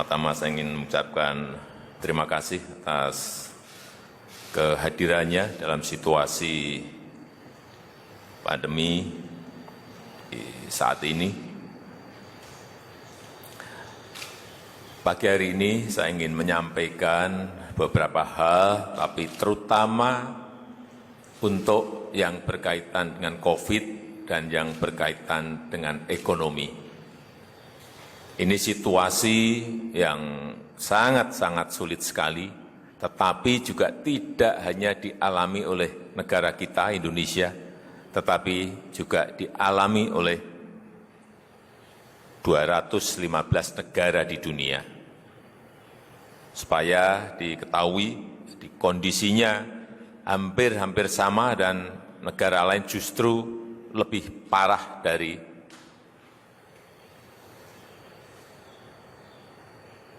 Pertama-tama saya ingin mengucapkan terima kasih atas kehadirannya dalam situasi pandemi saat ini. Pagi hari ini saya ingin menyampaikan beberapa hal, tapi terutama untuk yang berkaitan dengan COVID dan yang berkaitan dengan ekonomi. Ini situasi yang sangat-sangat sulit sekali, tetapi juga tidak hanya dialami oleh negara kita, Indonesia, tetapi juga dialami oleh 215 negara di dunia. Supaya diketahui, kondisinya hampir-hampir sama dan negara lain justru lebih parah dari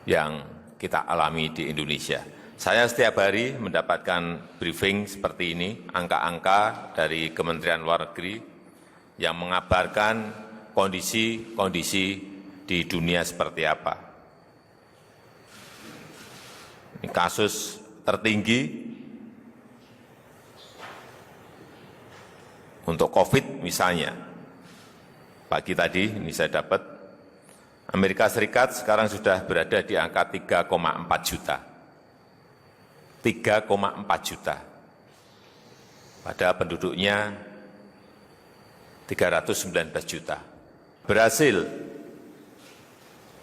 yang kita alami di Indonesia. Saya setiap hari mendapatkan briefing seperti ini, angka-angka dari Kementerian Luar Negeri yang mengabarkan kondisi-kondisi di dunia seperti apa. Ini kasus tertinggi untuk COVID misalnya. Pagi tadi ini saya dapat Amerika Serikat sekarang sudah berada di angka 3,4 juta. 3,4 juta. Pada penduduknya 319 juta. Brasil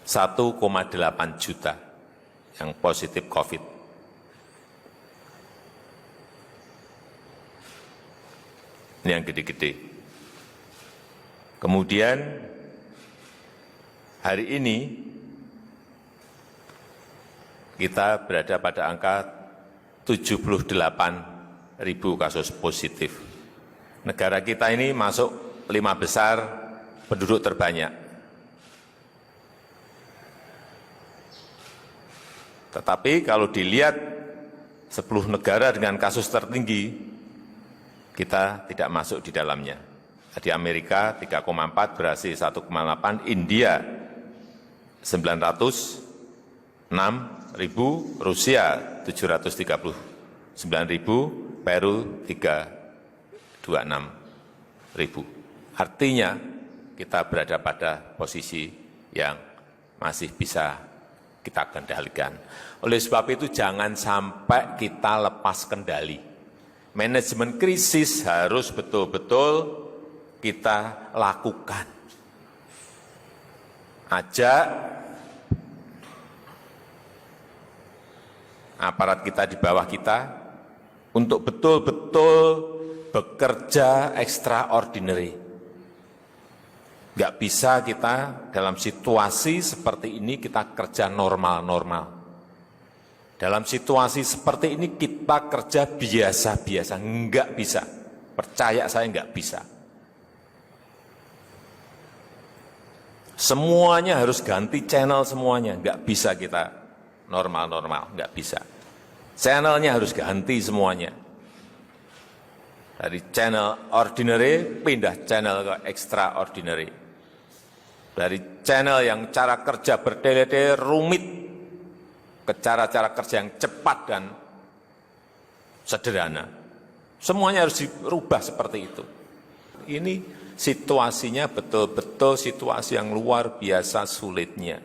1,8 juta yang positif COVID. Ini yang gede-gede. Kemudian hari ini kita berada pada angka 78.000 kasus positif. Negara kita ini masuk 5 besar penduduk terbanyak. Tetapi kalau dilihat 10 negara dengan kasus tertinggi, kita tidak masuk di dalamnya. Di Amerika 3,4, Brasil 1,8, India 906.000, Rusia 739.000, Peru 326.000. Artinya kita berada pada posisi yang masih bisa kita kendalikan. Oleh sebab itu jangan sampai kita lepas kendali. Manajemen krisis harus betul-betul kita lakukan. Ajak aparat kita di bawah kita untuk betul-betul bekerja extraordinary. Nggak bisa kita dalam situasi seperti ini kita kerja normal-normal. Dalam situasi seperti ini kita kerja biasa-biasa. Nggak bisa. Percaya saya nggak bisa. Semuanya harus ganti channel semuanya. Nggak bisa kita normal-normal. Nggak bisa. Channelnya harus ganti semuanya. Dari channel ordinary pindah channel ke extraordinary. Dari channel yang cara kerja bertele-tele rumit ke cara-cara kerja yang cepat dan sederhana. Semuanya harus dirubah seperti itu. Ini situasinya betul-betul situasi yang luar biasa sulitnya.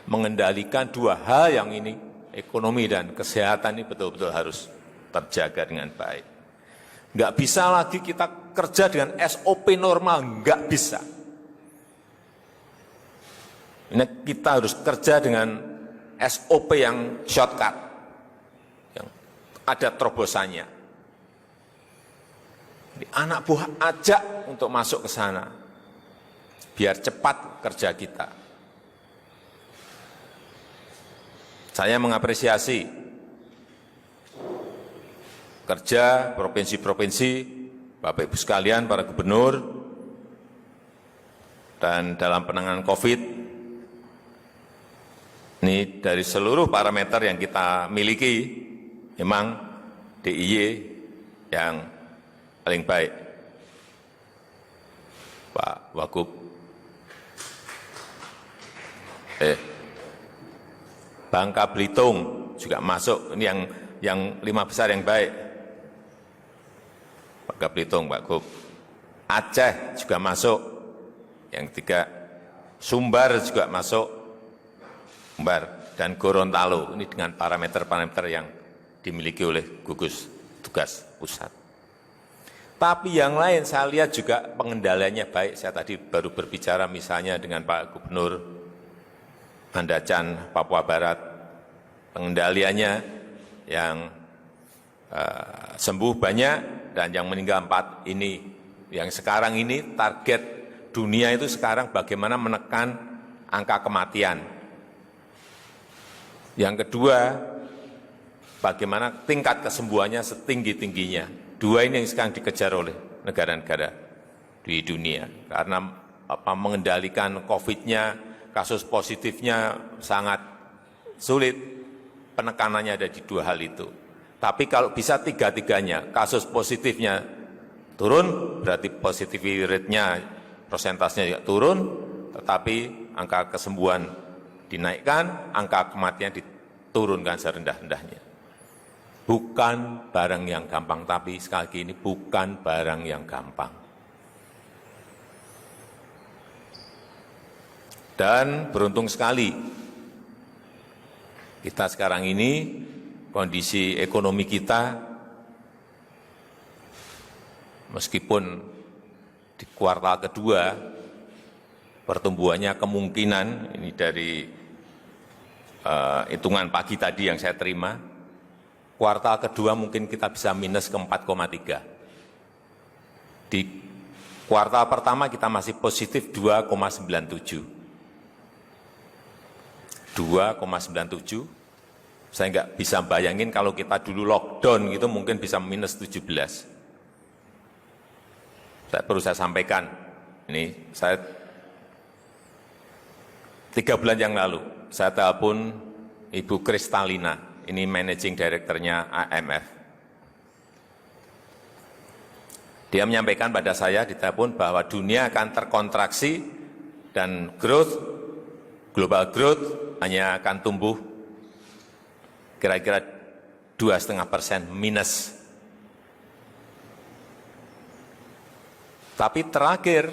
Mengendalikan dua hal yang ini, ekonomi dan kesehatan ini betul-betul harus terjaga dengan baik. Nggak bisa lagi kita kerja dengan SOP normal, nggak bisa. Ini kita harus kerja dengan SOP yang shortcut, yang ada terobosannya. Anak buah ajak untuk masuk ke sana, biar cepat kerja kita. Saya mengapresiasi kerja provinsi-provinsi, Bapak Ibu sekalian, para gubernur, dan dalam penanganan COVID, ini dari seluruh parameter yang kita miliki, memang DIY yang paling baik. Pak Wagub, Bangka Belitung juga masuk, ini yang 5 besar yang baik. Bangka Belitung, Pak Gub. Aceh juga masuk, yang 3. Sumbar juga masuk, Sumbar, dan Gorontalo, ini dengan parameter-parameter yang dimiliki oleh gugus tugas pusat. Tapi yang lain saya lihat juga pengendaliannya baik. Saya tadi baru berbicara misalnya dengan Pak Gubernur Mandacan, Papua Barat. Pengendaliannya yang sembuh banyak dan yang meninggal 4 ini. Yang sekarang ini target dunia itu sekarang bagaimana menekan angka kematian. Yang kedua, bagaimana tingkat kesembuhannya setinggi-tingginya. 2 ini yang sekarang dikejar oleh negara-negara di dunia. Karena mengendalikan COVID-nya, kasus positifnya sangat sulit. Penekanannya ada di 2 hal itu. Tapi kalau bisa 3-tiganya, kasus positifnya turun, berarti positivity rate-nya, persentasenya juga turun, tetapi angka kesembuhan dinaikkan, angka kematian diturunkan serendah-rendahnya. Bukan barang yang gampang, tapi sekali lagi ini bukan barang yang gampang. Dan beruntung sekali, kita sekarang ini, kondisi ekonomi kita, meskipun di kuartal kedua, pertumbuhannya kemungkinan, ini dari hitungan pagi tadi yang saya terima, kuartal kedua mungkin kita bisa minus ke 4,3. Di kuartal pertama kita masih positif 2,97. 2,97. Saya nggak bisa bayangin kalau kita dulu lockdown gitu mungkin bisa minus 17. Perlu saya sampaikan, ini saya 3 bulan yang lalu, saya telepon Ibu Kristalina, ini managing director-nya IMF. Dia menyampaikan pada saya di telepon bahwa dunia akan terkontraksi dan global growth hanya akan tumbuh kira-kira 2,5% minus. Tapi terakhir,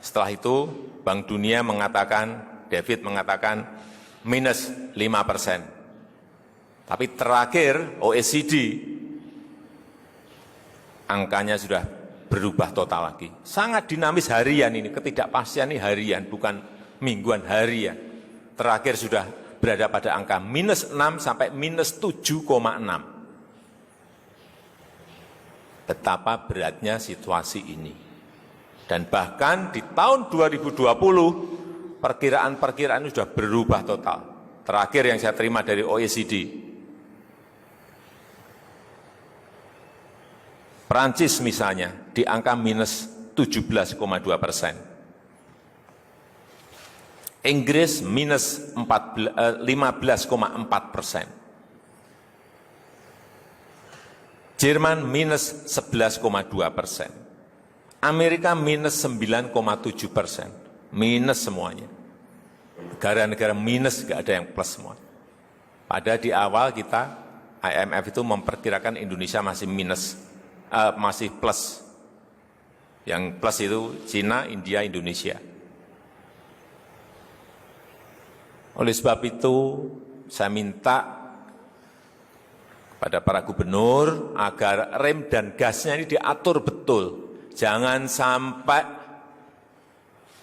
setelah itu Bank Dunia mengatakan, David mengatakan, minus 5%. Tapi terakhir OECD, angkanya sudah berubah total lagi. Sangat dinamis harian ini, ketidakpastian ini harian, bukan mingguan, harian. Terakhir sudah berada pada angka minus 6 sampai minus 7,6. Betapa beratnya situasi ini. Dan bahkan di tahun 2020, perkiraan-perkiraan sudah berubah total. Terakhir yang saya terima dari OECD, Perancis misalnya di angka minus 17,2%. Inggris minus 15,4%. Jerman minus 11,2%. Amerika minus 9,7%. Minus semuanya. Negara-negara minus, nggak ada yang plus semua. Pada di awal kita, IMF itu memperkirakan Indonesia masih minus, masih plus. Yang plus itu Cina, India, Indonesia. Oleh sebab itu, saya minta pada para gubernur agar rem dan gasnya ini diatur betul. Jangan sampai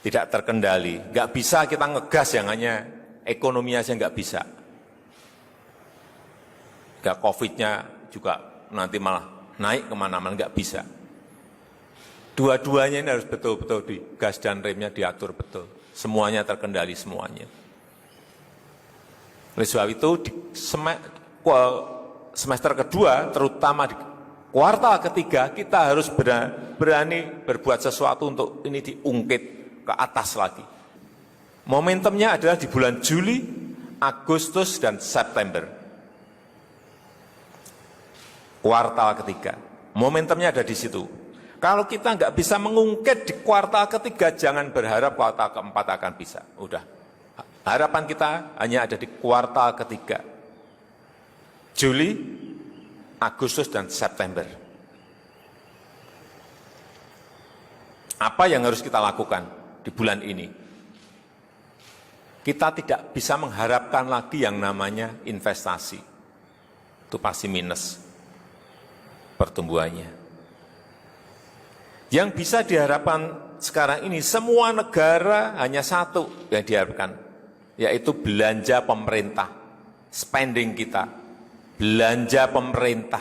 tidak terkendali. Nggak bisa kita ngegas yang hanya ekonomi saja nggak bisa. Nggak COVID-nya juga nanti malah naik kemana-mana, nggak bisa. Dua-duanya ini harus betul-betul di gas dan remnya diatur betul. Semuanya terkendali semuanya. Oleh sebab itu di semester kedua, terutama di kuartal ketiga, kita harus berani berbuat sesuatu untuk ini diungkit ke atas lagi. Momentumnya adalah di bulan Juli, Agustus, dan September. Kuartal ketiga. Momentumnya ada di situ. Kalau kita nggak bisa mengungkit di kuartal ketiga, jangan berharap kuartal keempat akan bisa. Udah, Harapan kita hanya ada di kuartal ketiga, Juli, Agustus, dan September. Apa yang harus kita lakukan di bulan ini? Kita tidak bisa mengharapkan lagi yang namanya investasi. Itu pasti minus pertumbuhannya. Yang bisa diharapkan sekarang ini, semua negara hanya satu yang diharapkan, yaitu belanja pemerintah, spending kita, belanja pemerintah.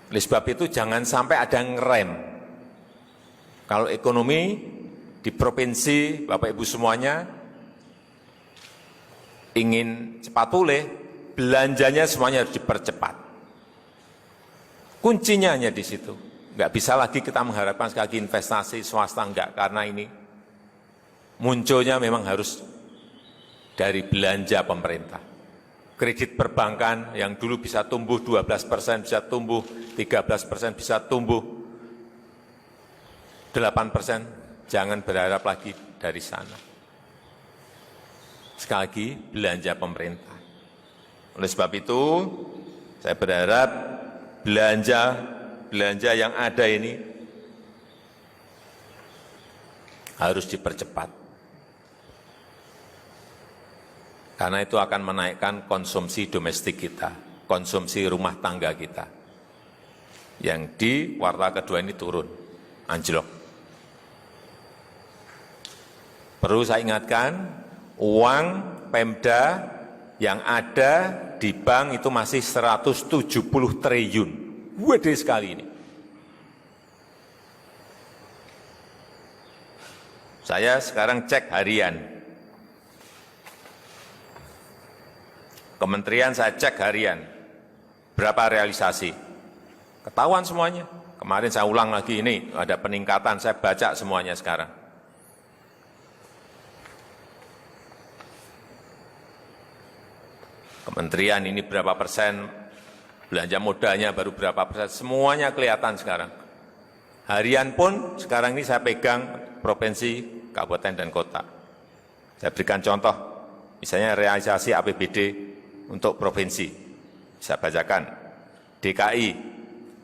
Oleh sebab itu jangan sampai ada yang ngerem. Kalau ekonomi di provinsi, Bapak Ibu semuanya, ingin cepat pulih, belanjanya semuanya harus dipercepat. Kuncinya hanya di situ. Enggak bisa lagi kita mengharapkan sekali lagi investasi swasta, enggak, karena ini munculnya memang harus dari belanja pemerintah. Kredit perbankan yang dulu bisa tumbuh 12%, bisa tumbuh 13%, bisa tumbuh 8%, jangan berharap lagi dari sana. Sekali lagi, belanja pemerintah. Oleh sebab itu, saya berharap belanja yang ada ini harus dipercepat. Karena itu akan menaikkan konsumsi domestik kita, konsumsi rumah tangga kita. Yang di kuartal kedua ini turun, anjlok. Perlu saya ingatkan, uang Pemda yang ada di bank itu masih 170 triliun. Gede sekali ini. Saya sekarang cek harian. Kementerian saya cek harian. Berapa realisasi? Ketahuan semuanya. Kemarin saya ulang lagi ini, ada peningkatan, saya baca semuanya sekarang. Kementerian ini berapa persen, belanja modalnya baru berapa persen, semuanya kelihatan sekarang. Harian pun sekarang ini saya pegang provinsi, kabupaten, dan kota. Saya berikan contoh, misalnya realisasi APBD untuk provinsi. Saya bacakan, DKI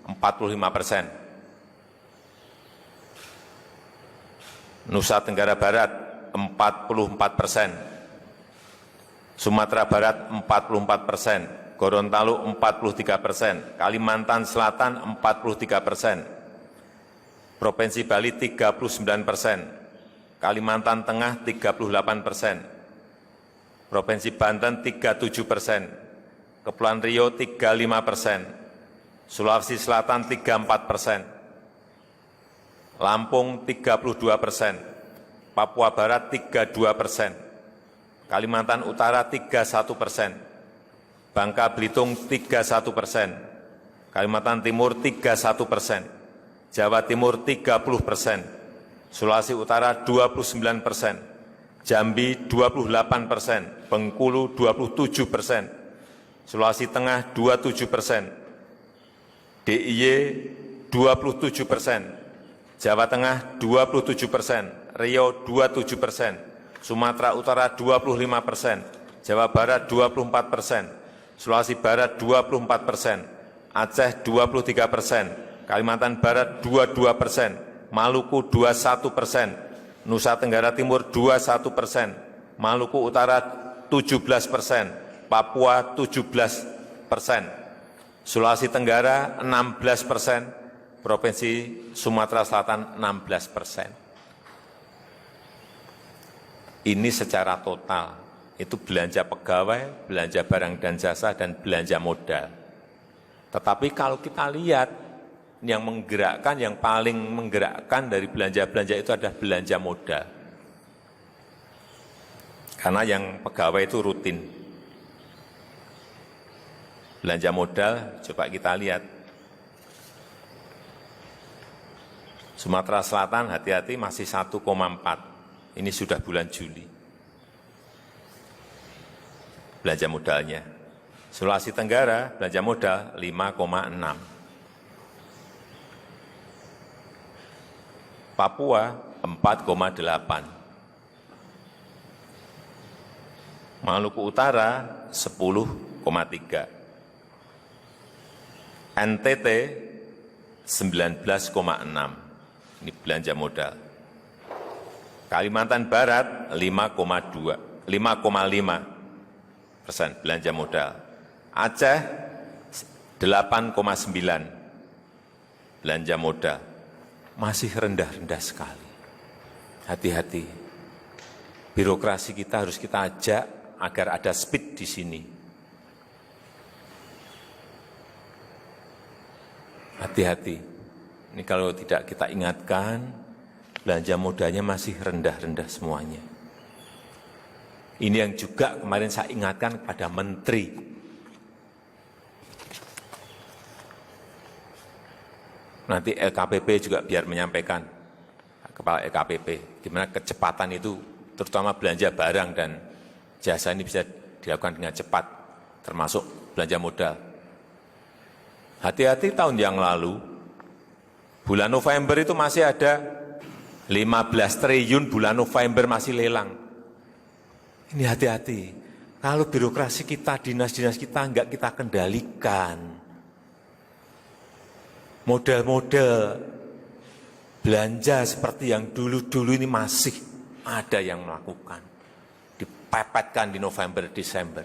45%, Nusa Tenggara Barat 44%, Sumatera Barat 44%, Gorontalo 43%, Kalimantan Selatan 43%, Provinsi Bali 39%, Kalimantan Tengah 38%, Provinsi Banten 37%, Kepulauan Riau 35%, Sulawesi Selatan 34%, Lampung 32%, Papua Barat 32%, Kalimantan Utara 31%, Bangka Belitung 31%, Kalimantan Timur 31%, Jawa Timur 30%, Sulawesi Utara 29%, Jambi 28%, Bengkulu 27%, Sulawesi Tengah 27%, DIY 27%, Jawa Tengah 27%, Riau 27%, Sumatera Utara 25%, Jawa Barat 24%, Sulawesi Barat 24%, Aceh 23%, Kalimantan Barat 22%, Maluku 21%, Nusa Tenggara Timur 21%, Maluku Utara 17%, Papua 17%, Sulawesi Tenggara 16%, Provinsi Sumatera Selatan 16%. Ini secara total, itu belanja pegawai, belanja barang dan jasa, dan belanja modal. Tetapi kalau kita lihat, yang menggerakkan, yang paling menggerakkan dari belanja-belanja itu adalah belanja modal. Karena yang pegawai itu rutin. Belanja modal, coba kita lihat. Sumatera Selatan, hati-hati, masih 1,4. Ini sudah bulan Juli. Belanja modalnya. Sulawesi Tenggara, belanja modal 5,6. Papua 4,8. Maluku Utara 10,3, NTT 19,6, ini belanja modal. Kalimantan Barat 5,5% belanja modal. Aceh 8,9 belanja modal. Masih rendah-rendah sekali. Hati-hati. Birokrasi kita harus kita ajak agar ada speed di sini. Hati-hati. Ini kalau tidak kita ingatkan, belanja modalnya masih rendah-rendah semuanya. Ini yang juga kemarin saya ingatkan kepada Menteri. Nanti LKPP juga biar menyampaikan, Kepala LKPP, di mana kecepatan itu, terutama belanja barang dan jasa ini bisa dilakukan dengan cepat, termasuk belanja modal. Hati-hati tahun yang lalu, bulan November itu masih ada 15 triliun bulan November masih lelang. Ini hati-hati. Kalau birokrasi kita, dinas-dinas kita enggak kita kendalikan. Model-model belanja seperti yang dulu-dulu ini masih ada yang melakukan. Dipepetkan di November, Desember.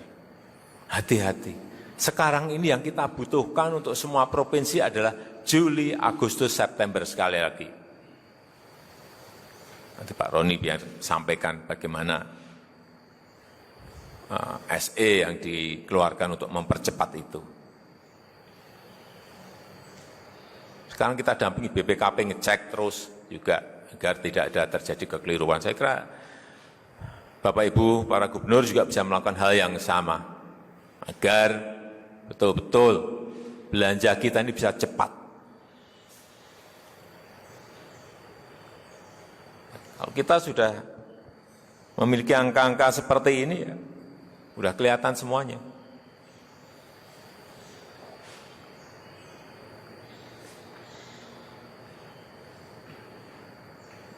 Hati-hati. Sekarang ini yang kita butuhkan untuk semua provinsi adalah Juli, Agustus, September sekali lagi. Nanti Pak Roni biar sampaikan bagaimana SE yang dikeluarkan untuk mempercepat itu. Sekarang kita dampingi BPKP ngecek terus juga agar tidak ada terjadi kekeliruan. Saya kira Bapak Ibu para gubernur juga bisa melakukan hal yang sama agar betul-betul belanja kita ini bisa cepat. Kalau kita sudah memiliki angka-angka seperti ini, ya, sudah kelihatan semuanya.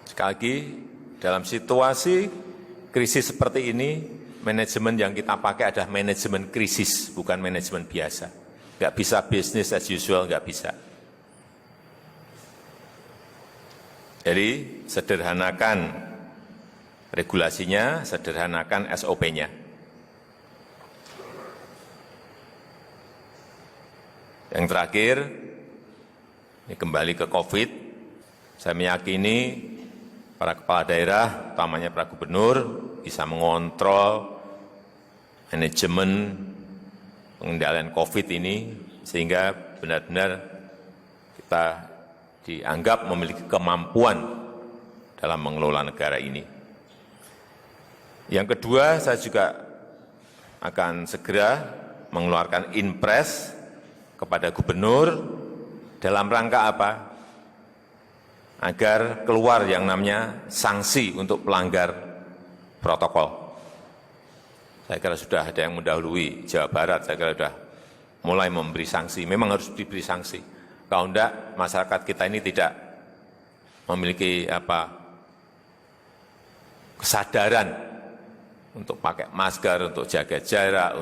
Sekali lagi, dalam situasi krisis seperti ini, manajemen yang kita pakai adalah manajemen krisis, bukan manajemen biasa. Nggak bisa business as usual, nggak bisa. Jadi, sederhanakan regulasinya, sederhanakan SOP-nya. Yang terakhir, ini kembali ke COVID, saya meyakini para kepala daerah, utamanya para gubernur, bisa mengontrol manajemen pengendalian COVID ini, sehingga benar-benar kita dianggap memiliki kemampuan dalam mengelola negara ini. Yang kedua, saya juga akan segera mengeluarkan inpres kepada gubernur dalam rangka apa? Agar keluar yang namanya sanksi untuk pelanggar protokol. Saya kira sudah ada yang mendahului Jawa Barat, saya kira sudah mulai memberi sanksi. Memang harus diberi sanksi. Kalau enggak, masyarakat kita ini tidak memiliki kesadaran untuk pakai masker, untuk jaga jarak,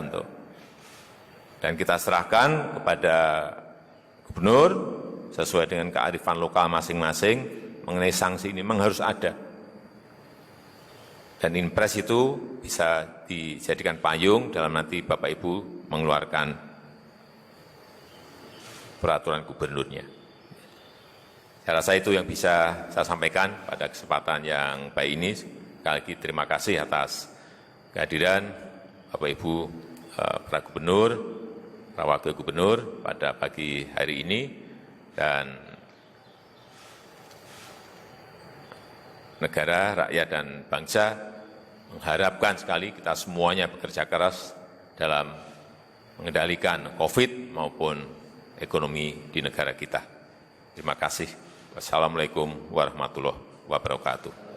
dan kita serahkan kepada gubernur sesuai dengan kearifan lokal masing-masing mengenai sanksi ini memang harus ada. Dan inpres itu bisa dijadikan payung dalam nanti Bapak Ibu mengeluarkan peraturan gubernurnya. Saya rasa itu yang bisa saya sampaikan pada kesempatan yang baik ini. Sekali lagi terima kasih atas kehadiran Bapak Ibu para gubernur, para wakil gubernur pada pagi hari ini. Dan negara, rakyat, dan bangsa mengharapkan sekali kita semuanya bekerja keras dalam mengendalikan COVID maupun ekonomi di negara kita. Terima kasih. Wassalamualaikum warahmatullahi wabarakatuh.